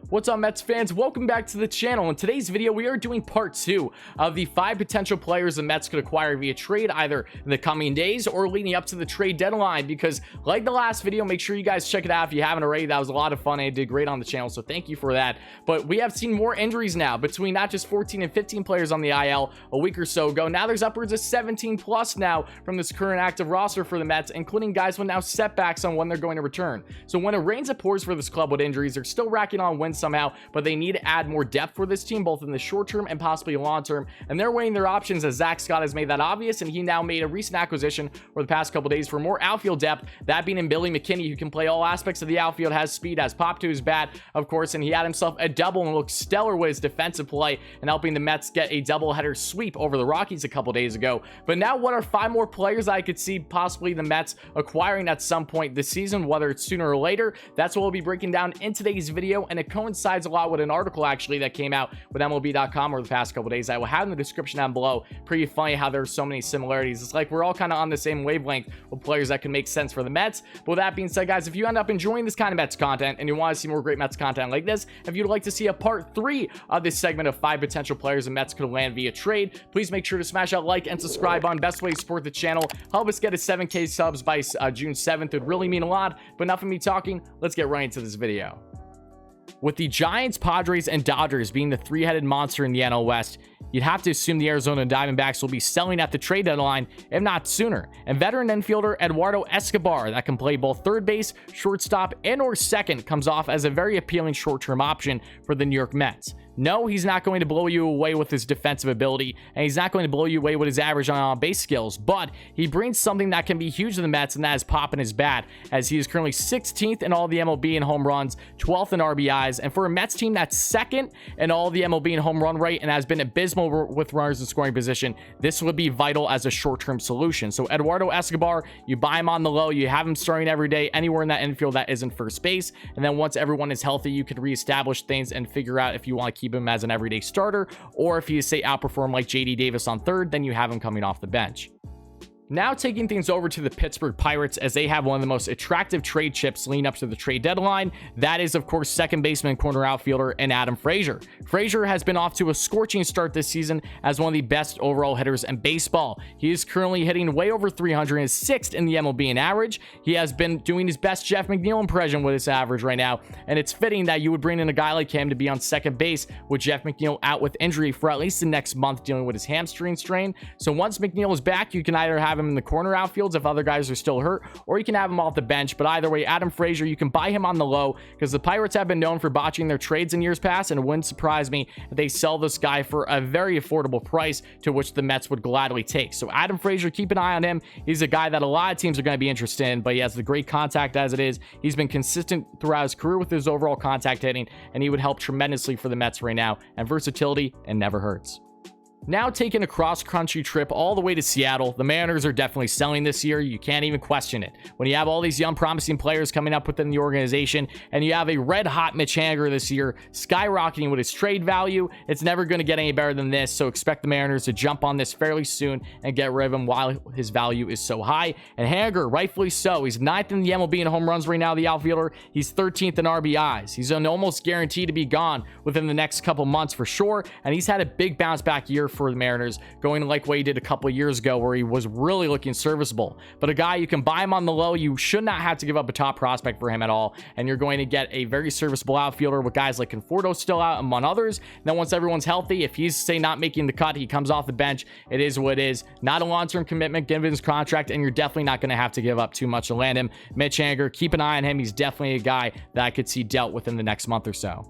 What's up, Mets fans? Welcome back to the channel. In today's video, we are doing part 2 of the 5 potential players the Mets could acquire via trade either in the coming days or leading up to the trade deadline, because like the last video, make sure you guys check it out if you haven't already. That was a lot of fun and I did great on the channel, so thank you for that. But we have seen more injuries now between not just 14 and 15 players on the IL a week or so ago. Now there's upwards of 17 plus now from this current active roster for the Mets, including guys with now setbacks on when they're going to return. So when it rains, it pours for this club with injuries. They're still racking on wins somehow, but they need to add more depth for this team, both in the short term and possibly long term, and they're weighing their options, as Zach Scott has made that obvious, and he now made a recent acquisition over the past couple days for more outfield depth, that being in Billy McKinney, who can play all aspects of the outfield, has speed, has pop to his bat, of course, and he had himself a double and looked stellar with his defensive play and helping the Mets get a doubleheader sweep over the Rockies a couple days ago. But now, what are 5 more players I could see possibly the Mets acquiring at some point this season, whether it's sooner or later? That's what we'll be breaking down in today's video, and it coincides a lot with an article actually that came out with MLB.com over the past couple days. I will have in the description down below. Pretty funny how there's so many similarities. It's like we're all kind of on the same wavelength with players that can make sense for the Mets. But with that being said, guys, if you end up enjoying this kind of Mets content and you want to see more great Mets content like this, if you'd like to see a part 3 of this segment of 5 potential players the Mets could land via trade, please make sure to smash that like and subscribe on. Best way to support the channel. Help us get to 7K subs by June 7th. It would really mean a lot. But enough of me talking. Let's get right into this video. With the Giants, Padres, and Dodgers being the three-headed monster in the NL West, you'd have to assume the Arizona Diamondbacks will be selling at the trade deadline, if not sooner. And veteran infielder Eduardo Escobar, that can play both third base, shortstop, and or second, comes off as a very appealing short-term option for the New York Mets. No, he's not going to blow you away with his defensive ability, and he's not going to blow you away with his average on base skills, but he brings something that can be huge to the Mets, and that is pop in his bat, as he is currently 16th in all the MLB in home runs, 12th in RBIs, and for a Mets team that's second in all the MLB in home run rate and has been abysmal with runners in scoring position, this would be vital as a short-term solution. So Eduardo Escobar, you buy him on the low, you have him starting every day anywhere in that infield that isn't first base, and then once everyone is healthy, you can reestablish things and figure out if you want to keep him as an everyday starter, or if he say outperform like JD Davis on third, then you have him coming off the bench. Now taking things over to the Pittsburgh Pirates, as they have one of the most attractive trade chips leading up to the trade deadline. That is, of course, second baseman, corner outfielder, and Adam Frazier. Frazier has been off to a scorching start this season as one of the best overall hitters in baseball. He is currently hitting way over 300 and is 6th in the MLB in average. He has been doing his best Jeff McNeil impression with his average right now, and it's fitting that you would bring in a guy like him to be on second base with Jeff McNeil out with injury for at least the next month dealing with his hamstring strain. So once McNeil is back, you can either have him in the corner outfields if other guys are still hurt, or you can have him off the bench. But either way, Adam Frazier, you can buy him on the low, because the Pirates have been known for botching their trades in years past, and it wouldn't surprise me if they sell this guy for a very affordable price, to which the Mets would gladly take. So Adam Frazier, keep an eye on him. He's a guy that a lot of teams are going to be interested in, but he has the great contact as it is. He's been consistent throughout his career with his overall contact hitting, and he would help tremendously for the Mets right now, and versatility, and never hurts. Now taking a cross-country trip all the way to Seattle, the Mariners are definitely selling this year. You can't even question it. When you have all these young promising players coming up within the organization, and you have a red-hot Mitch Haniger this year skyrocketing with his trade value, it's never going to get any better than this. So expect the Mariners to jump on this fairly soon and get rid of him while his value is so high. And Haniger, rightfully so, he's 9th in the MLB in home runs right now, the outfielder. He's 13th in RBIs. He's almost guaranteed to be gone within the next couple months for sure, and he's had a big bounce-back year for the Mariners, going like what he did a couple of years ago, where he was really looking serviceable. But a guy, you can buy him on the low. You should not have to give up a top prospect for him at all, and you're going to get a very serviceable outfielder with guys like Conforto still out, among others. And then once everyone's healthy, if he's, say, not making the cut, he comes off the bench. It is what it is. Not a long-term commitment given his contract, and you're definitely not going to have to give up too much to land him. Mitch Haniger, keep an eye on him. He's definitely a guy that I could see dealt within the next month or so.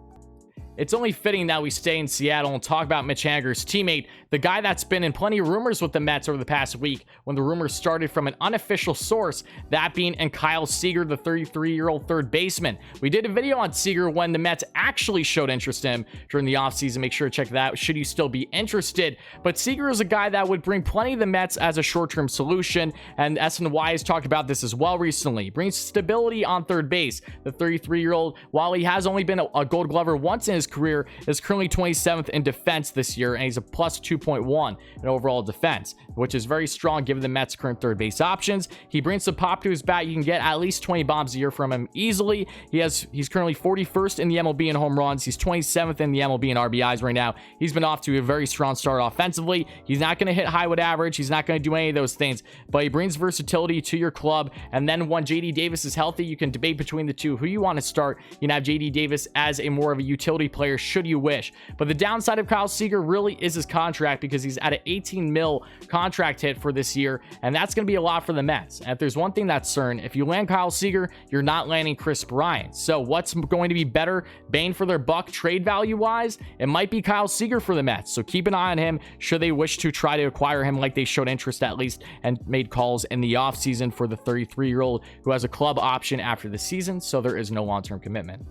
It's only fitting that we stay in Seattle and talk about Mitch Haniger's teammate, the guy that's been in plenty of rumors with the Mets over the past week, when the rumors started from an unofficial source, that being in Kyle Seager, the 33-year-old third baseman. We did a video on Seager when the Mets actually showed interest in him during the offseason. Make sure to check that out should you still be interested. But Seager is a guy that would bring plenty of the Mets as a short-term solution, and SNY has talked about this as well recently. He brings stability on third base. The 33-year-old, while he has only been a Gold Glover once in his his career, is currently 27th in defense this year, and he's a plus 2.1 in overall defense, which is very strong given the Mets' current third base options. He brings some pop to his bat. You can get at least 20 bombs a year from him easily. He's currently 41st in the MLB in home runs. He's 27th in the MLB in RBIs right now. He's been off to a very strong start offensively. He's not going to hit Highwood average. He's not going to do any of those things, but he brings versatility to your club. And then when JD Davis is healthy, you can debate between the two who you want to start. You can have JD Davis as a more of a utility player should you wish. But the downside of Kyle Seager really is his contract, because he's at an 18 mil contract hit for this year, and that's going to be a lot for the Mets. And if there's one thing that's certain, if you land Kyle Seager, you're not landing Chris Bryant. So what's going to be better bang for their buck trade value wise? It might be Kyle Seager for the Mets. So keep an eye on him should they wish to try to acquire him, like they showed interest at least and made calls in the offseason for the 33-year-old who has a club option after the season, so there is no long-term commitment.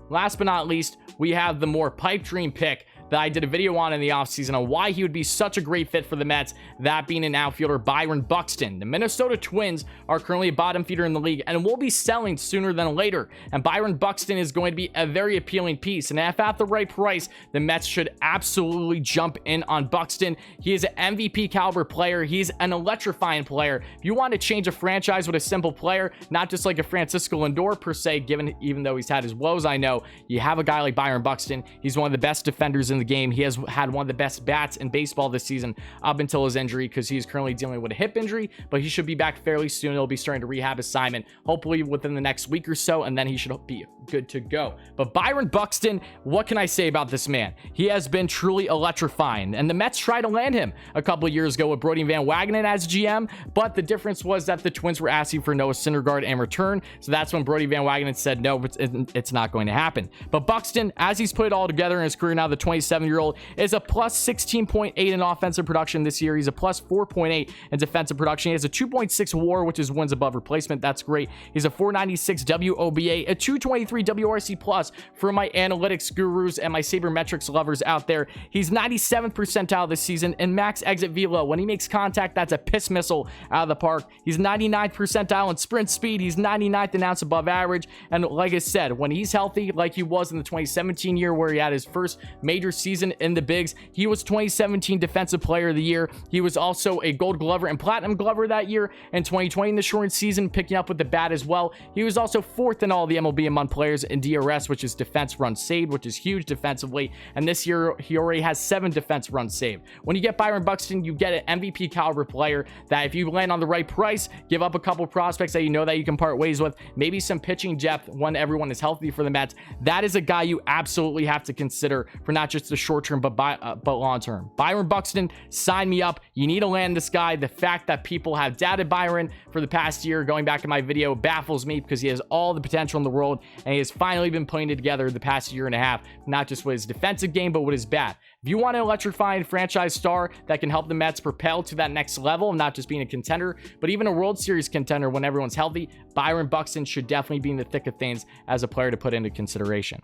Last but not least, we have the more pipe dream pick that I did a video on in the offseason on why he would be such a great fit for the Mets, that being an outfielder, Byron Buxton. The Minnesota Twins are currently a bottom feeder in the league and will be selling sooner than later, and Byron Buxton is going to be a very appealing piece, and if at the right price, the Mets should absolutely jump in on Buxton. He is an MVP caliber player. He's an electrifying player. If you want to change a franchise with a simple player, not just like a Francisco Lindor per se, even though he's had his woes, I know, you have a guy like Byron Buxton. He's one of the best defenders in the game. He has had one of the best bats in baseball this season up until his injury, because he's currently dealing with a hip injury, but he should be back fairly soon. He'll be starting to rehab assignment hopefully within the next week or so, and then he should be good to go. But Byron Buxton, what can I say about this man? He has been truly electrifying, and the Mets tried to land him a couple of years ago with Brody Van Wagenen as GM, but the difference was that the Twins were asking for Noah Syndergaard in return, so that's when Brody Van Wagenen said no, it's not going to happen. But Buxton, as he's put it all together in his career now, the 27-year-old is a plus 16.8 in offensive production this year. He's a plus 4.8 in defensive production. He has a 2.6 WAR, which is wins above replacement. That's great. He's a 496 WOBA, a 223 WRC plus for my analytics gurus and my sabermetrics lovers out there. He's 97th percentile this season in max exit velo. When he makes contact, that's a piss missile out of the park. He's 99th percentile in sprint speed. He's 99th in ounce above average. And like I said, when he's healthy, like he was in the 2017 year where he had his first major season in the bigs, he was 2017 defensive player of the year. He was also a gold glover and platinum glover that year in 2020 in the short season, picking up with the bat as well. He was also 4th in all the MLB among players in DRS, which is defense runs saved, which is huge defensively, and this year he already has 7 defense runs saved. When you get Byron Buxton, you get an MVP caliber player that if you land on the right price, give up a couple prospects that you know that you can part ways with, maybe some pitching depth when everyone is healthy for the Mets, that is a guy you absolutely have to consider for not just the short term but long term. Byron Buxton, sign me up. You need to land this guy. The fact that people have doubted Byron for the past year, going back to my video, baffles me, because he has all the potential in the world, and he has finally been putting it together the past year and a half, not just with his defensive game but with his bat. If you want an electrifying franchise star that can help the Mets propel to that next level, not just being a contender but even a World Series contender when everyone's healthy, Byron Buxton should definitely be in the thick of things as a player to put into consideration.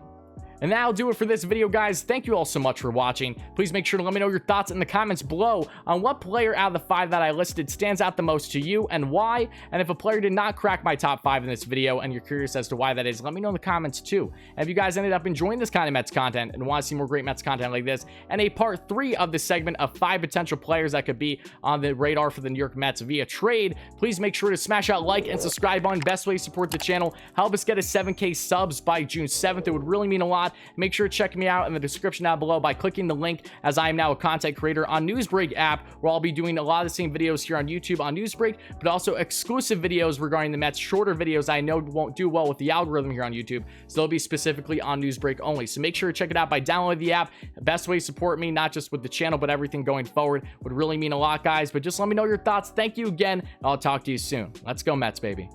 And that'll do it for this video, guys. Thank you all so much for watching. Please make sure to let me know your thoughts in the comments below on what player out of the 5 that I listed stands out the most to you and why. And if a player did not crack my top 5 in this video and you're curious as to why that is, let me know in the comments too. And if you guys ended up enjoying this kind of Mets content and want to see more great Mets content like this, and a part 3 of this segment of 5 potential players that could be on the radar for the New York Mets via trade, please make sure to smash that like and subscribe button. Best way to support the channel. Help us get a 7K subs by June 7th. It would really mean a lot. Make sure to check me out in the description down below by clicking the link, as I am now a content creator on Newsbreak app, where I'll be doing a lot of the same videos here on YouTube on Newsbreak, but also exclusive videos regarding the Mets, shorter videos I know won't do well with the algorithm here on YouTube, so they'll be specifically on Newsbreak only. So make sure to check it out by downloading the app. The best way to support me, not just with the channel but everything going forward, would really mean a lot, guys. But just let me know your thoughts. Thank you again. I'll talk to you soon. Let's go Mets, baby.